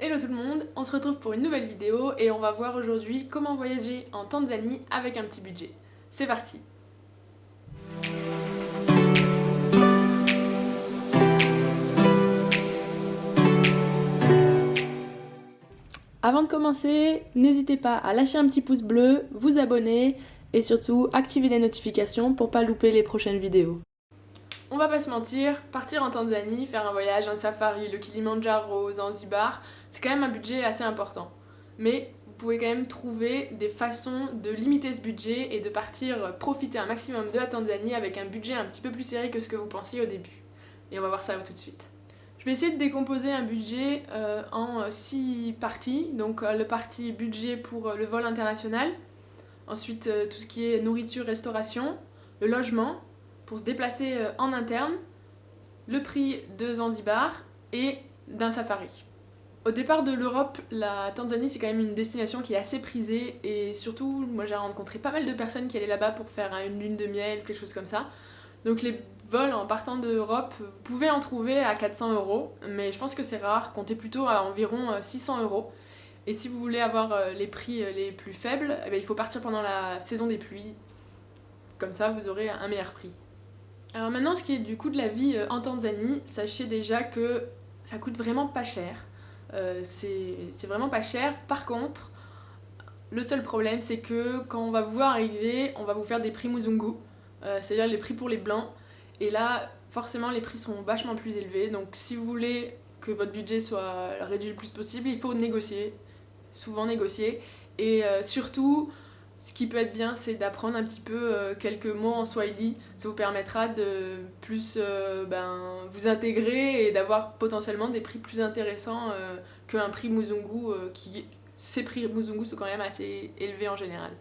Hello tout le monde, on se retrouve pour une nouvelle vidéo et on va voir aujourd'hui comment voyager en Tanzanie avec un petit budget. C'est parti. Avant de commencer, n'hésitez pas à lâcher un petit pouce bleu, vous abonner et surtout activer les notifications pour pas louper les prochaines vidéos. On va pas se mentir, partir en Tanzanie, faire un voyage, un safari, le Kilimandjaro, Zanzibar, c'est quand même un budget assez important. Mais vous pouvez quand même trouver des façons de limiter ce budget et de partir profiter un maximum de la Tanzanie avec un budget un petit peu plus serré que ce que vous pensiez au début. Et on va voir ça tout de suite. Je vais essayer de décomposer un budget en 6 parties. Donc le parti budget pour le vol international, ensuite tout ce qui est nourriture, restauration, le logement, pour se déplacer en interne, le prix de Zanzibar et d'un safari. Au départ de l'Europe, la Tanzanie c'est quand même une destination qui est assez prisée et surtout moi j'ai rencontré pas mal de personnes qui allaient là-bas pour faire une lune de miel, quelque chose comme ça. Donc les vols en partant d'Europe, vous pouvez en trouver à 400 €, mais je pense que c'est rare, comptez plutôt à environ 600 €. Et si vous voulez avoir les prix les plus faibles, eh bien, il faut partir pendant la saison des pluies, comme ça vous aurez un meilleur prix. Alors maintenant, ce qui est du coût de la vie en Tanzanie, sachez déjà que ça coûte vraiment pas cher. C'est vraiment pas cher. Par contre, le seul problème, c'est que quand on va vous voir arriver, on va vous faire des prix Muzungu, c'est-à-dire les prix pour les blancs. Et là, forcément, les prix sont vachement plus élevés. Donc si vous voulez que votre budget soit réduit le plus possible, il faut négocier, souvent négocier. Et surtout, ce qui peut être bien, c'est d'apprendre un petit peu quelques mots en Swahili. Ça vous permettra de plus vous intégrer et d'avoir potentiellement des prix plus intéressants qu'un prix Muzungu ces prix Muzungu sont quand même assez élevés en général.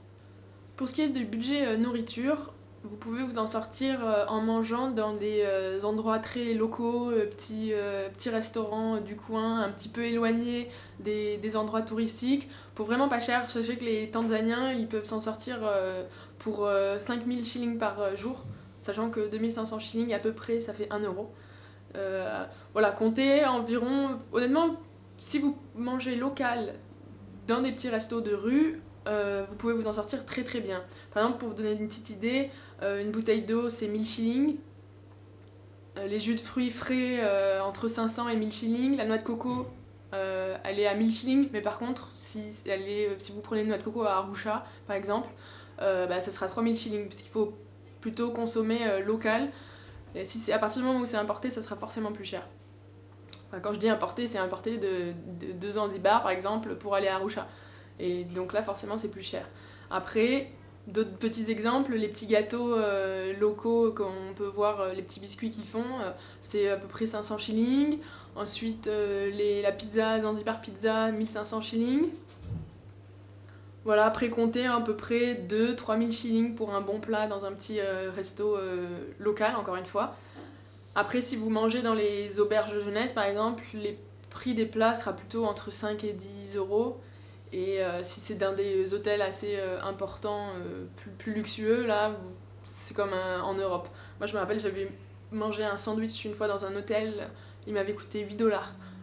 Pour ce qui est du budget nourriture, vous pouvez vous en sortir en mangeant dans des endroits très locaux, petits restaurants du coin, un petit peu éloignés des endroits touristiques, pour vraiment pas cher. Sachez que les Tanzaniens, ils peuvent s'en sortir pour 5000 shillings par jour, sachant que 2500 shillings à peu près, ça fait 1 euro. Voilà, comptez environ, honnêtement, si vous mangez local dans des petits restos de rue, vous pouvez vous en sortir très très bien. Par exemple, pour vous donner une petite idée, une bouteille d'eau c'est 1000 shillings, les jus de fruits frais entre 500 et 1000 shillings, la noix de coco elle est à 1000 shillings, mais par contre, si vous prenez une noix de coco à Arusha par exemple, ça sera 3000 shillings, parce qu'il faut plutôt consommer local. Et si c'est à partir du moment où c'est importé, ça sera forcément plus cher. Enfin, quand je dis importé, c'est importé de Zanzibar par exemple pour aller à Arusha. Et donc là, forcément, c'est plus cher. Après, d'autres petits exemples, les petits gâteaux locaux qu'on peut voir, les petits biscuits qu'ils font, c'est à peu près 500 shillings. Ensuite, la pizza, Zanzibar Pizza, 1500 shillings. Voilà, après compter à peu près 2-3000 shillings pour un bon plat dans un petit resto local, encore une fois. Après, si vous mangez dans les auberges de jeunesse, par exemple, les prix des plats sera plutôt entre 5 et 10 €. Et si c'est dans des hôtels assez importants, plus luxueux, là, c'est comme en Europe. Moi, je me rappelle, j'avais mangé un sandwich une fois dans un hôtel, il m'avait coûté 8 $.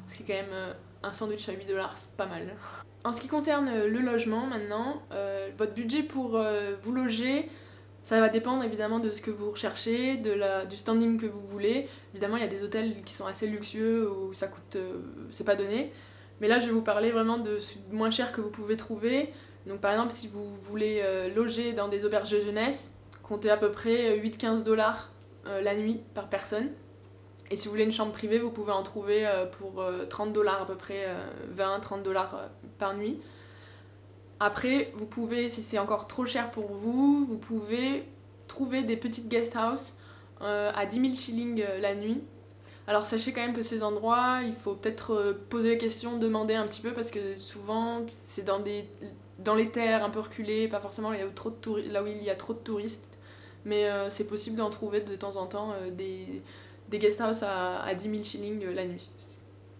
Ce qui est quand même un sandwich à 8 $, c'est pas mal. En ce qui concerne le logement maintenant, votre budget pour vous loger, ça va dépendre évidemment de ce que vous recherchez, du standing que vous voulez. Évidemment, il y a des hôtels qui sont assez luxueux où ça coûte, c'est pas donné. Mais là, je vais vous parler vraiment de moins cher que vous pouvez trouver. Donc, par exemple, si vous voulez loger dans des auberges de jeunesse, comptez à peu près 8-15 $ la nuit par personne. Et si vous voulez une chambre privée, vous pouvez en trouver pour 30 $ à peu près, 20-30 $ par nuit. Après, vous pouvez, si c'est encore trop cher pour vous, vous pouvez trouver des petites guest house à 10 000 shillings la nuit. Alors sachez quand même que ces endroits, il faut peut-être poser la question, demander un petit peu, parce que souvent c'est dans les terres un peu reculées, pas forcément là où il y a trop de touristes, mais c'est possible d'en trouver de temps en temps des guest house à 10 000 shillings la nuit.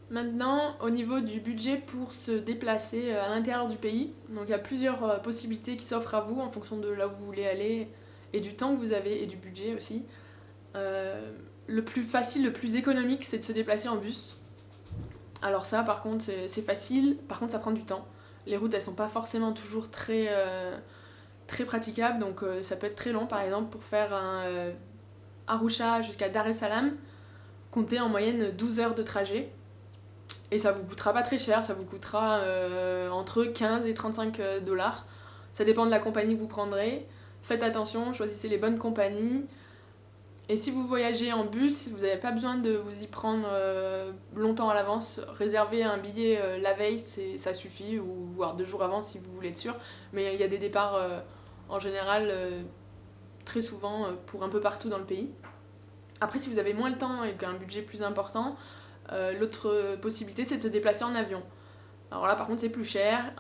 Maintenant, au niveau du budget pour se déplacer à l'intérieur du pays, donc il y a plusieurs possibilités qui s'offrent à vous en fonction de là où vous voulez aller et du temps que vous avez et du budget aussi. Le plus facile, le plus économique, c'est de se déplacer en bus. Alors ça par contre c'est facile, par contre ça prend du temps. Les routes elles sont pas forcément toujours très praticables, donc ça peut être très long. Par exemple pour faire un Arusha jusqu'à Dar es Salaam, comptez en moyenne 12 heures de trajet. Et ça vous coûtera pas très cher, ça vous coûtera entre 15 et 35 dollars. Ça dépend de la compagnie que vous prendrez. Faites attention, choisissez les bonnes compagnies. Et si vous voyagez en bus, vous n'avez pas besoin de vous y prendre longtemps à l'avance. Réservez un billet la veille, ça suffit, ou voire 2 jours avant si vous voulez être sûr. Mais il y a des départs en général très souvent pour un peu partout dans le pays. Après, si vous avez moins de temps et qu'un budget plus important, l'autre possibilité c'est de se déplacer en avion. Alors là par contre c'est plus cher.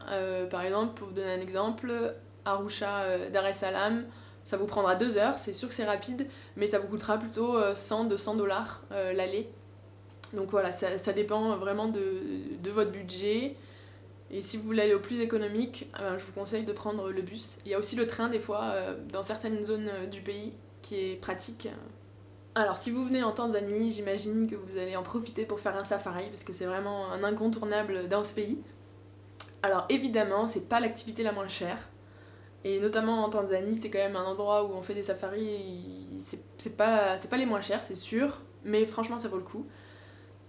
Par exemple, pour vous donner un exemple, Arusha Dar es Salaam, ça vous prendra 2 heures, c'est sûr que c'est rapide, mais ça vous coûtera plutôt 100-200 dollars l'aller. Donc voilà, ça dépend vraiment de votre budget. Et si vous voulez aller au plus économique, je vous conseille de prendre le bus. Il y a aussi le train des fois dans certaines zones du pays qui est pratique. Alors si vous venez en Tanzanie, j'imagine que vous allez en profiter pour faire un safari parce que c'est vraiment un incontournable dans ce pays. Alors évidemment, c'est pas l'activité la moins chère. Et notamment en Tanzanie, c'est quand même un endroit où on fait des safaris, c'est pas les moins chers, c'est sûr, mais franchement ça vaut le coup.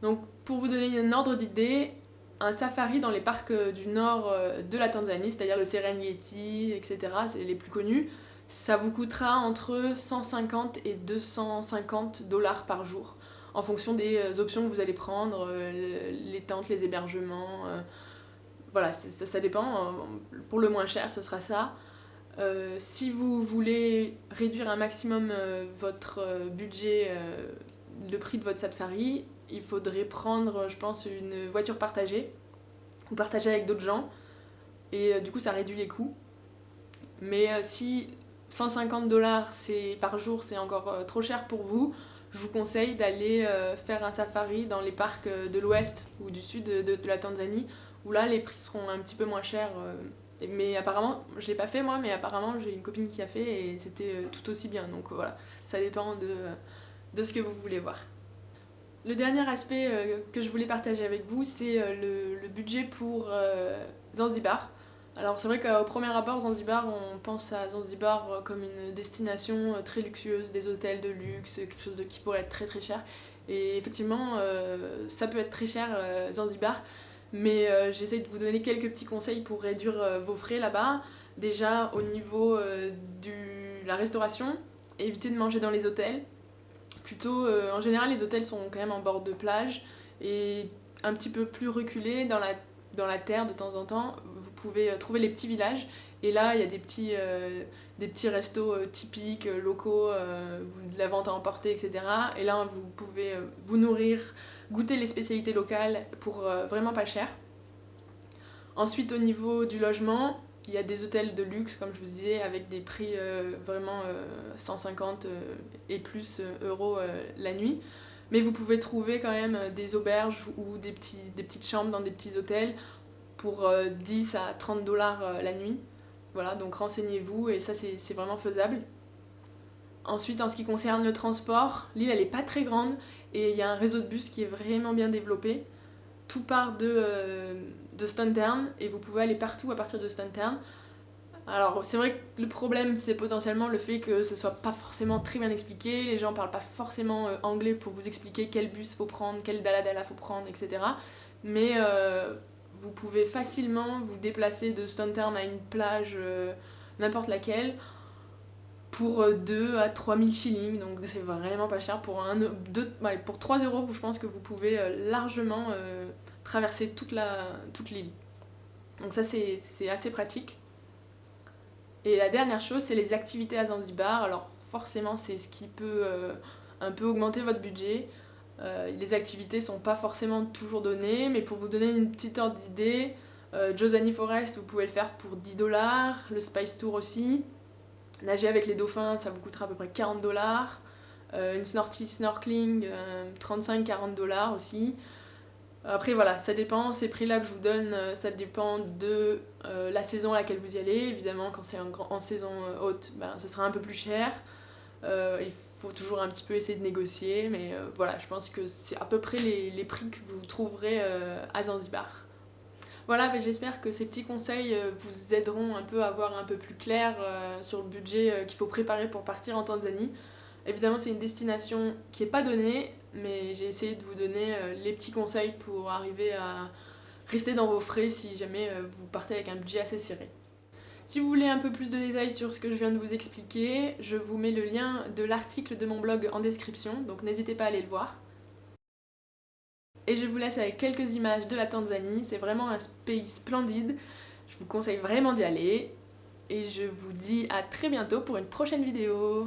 Donc pour vous donner un ordre d'idée, un safari dans les parcs du nord de la Tanzanie, c'est-à-dire le Serengeti, etc., c'est les plus connus, ça vous coûtera entre 150 et 250 dollars par jour, en fonction des options que vous allez prendre, les tentes, les hébergements, voilà, ça dépend. Pour le moins cher, ça sera ça. Si vous voulez réduire un maximum votre budget, le prix de votre safari, il faudrait prendre, je pense, une voiture partagée ou partager avec d'autres gens, et du coup ça réduit les coûts. Mais si 150 dollars par jour c'est encore trop cher pour vous, je vous conseille d'aller faire un safari dans les parcs de l'ouest ou du sud de la Tanzanie, où là les prix seront un petit peu moins chers. Mais apparemment, je l'ai pas fait moi, mais apparemment j'ai une copine qui a fait et c'était tout aussi bien. Donc voilà, ça dépend de ce que vous voulez voir. Le dernier aspect que je voulais partager avec vous, c'est le budget pour Zanzibar. Alors c'est vrai qu'au premier abord, Zanzibar, on pense à Zanzibar comme une destination très luxueuse, des hôtels de luxe, quelque chose qui pourrait être très très cher. Et effectivement, ça peut être très cher, Zanzibar, mais j'essaie de vous donner quelques petits conseils pour réduire vos frais là-bas. Déjà au niveau de la restauration, évitez de manger dans les hôtels. Plutôt, en général, les hôtels sont quand même en bord de plage et un petit peu plus reculés dans la terre de temps en temps. Vous pouvez trouver les petits villages et là, il y a des petits restos typiques, locaux, de la vente à emporter, etc. Et là, vous pouvez vous nourrir, goûter les spécialités locales pour vraiment pas cher. Ensuite, au niveau du logement, il y a des hôtels de luxe, comme je vous disais, avec des prix vraiment 150 et plus euros la nuit. Mais vous pouvez trouver quand même des auberges ou des petites chambres dans des petits hôtels pour 10 à 30 dollars la nuit. Voilà, donc renseignez-vous et ça c'est vraiment faisable. Ensuite, en ce qui concerne le transport, l'île elle est pas très grande et il y a un réseau de bus qui est vraiment bien développé. Tout part de Stunttown et vous pouvez aller partout à partir de Stunttown. Alors c'est vrai que le problème c'est potentiellement le fait que ce soit pas forcément très bien expliqué, les gens parlent pas forcément anglais pour vous expliquer quel bus faut prendre, quel daladala faut prendre, etc. Mais vous pouvez facilement vous déplacer de Stunttown à une plage n'importe laquelle pour 2 à 3 000 shillings, donc c'est vraiment pas cher. Pour 3 euros, je pense que vous pouvez largement traverser toute l'île. Donc ça c'est assez pratique. Et la dernière chose, c'est les activités à Zanzibar. Alors forcément, c'est ce qui peut un peu augmenter votre budget. Les activités sont pas forcément toujours données, mais pour vous donner une petite ordre d'idée, Jozani Forest, vous pouvez le faire pour 10 dollars, le Spice Tour aussi. Nager avec les dauphins, ça vous coûtera à peu près 40 dollars. Une snorkeling, 35-40 dollars aussi. Après voilà, ça dépend, ces prix-là que je vous donne, ça dépend de la saison à laquelle vous y allez. Évidemment, quand c'est en saison haute, ça sera un peu plus cher. Il faut toujours un petit peu essayer de négocier, mais voilà, je pense que c'est à peu près les prix que vous trouverez à Zanzibar. Voilà, mais j'espère que ces petits conseils vous aideront un peu à voir un peu plus clair sur le budget qu'il faut préparer pour partir en Tanzanie. Évidemment, c'est une destination qui n'est pas donnée, mais j'ai essayé de vous donner les petits conseils pour arriver à rester dans vos frais si jamais vous partez avec un budget assez serré. Si vous voulez un peu plus de détails sur ce que je viens de vous expliquer, je vous mets le lien de l'article de mon blog en description, donc n'hésitez pas à aller le voir. Et je vous laisse avec quelques images de la Tanzanie, c'est vraiment un pays splendide, je vous conseille vraiment d'y aller. Et je vous dis à très bientôt pour une prochaine vidéo.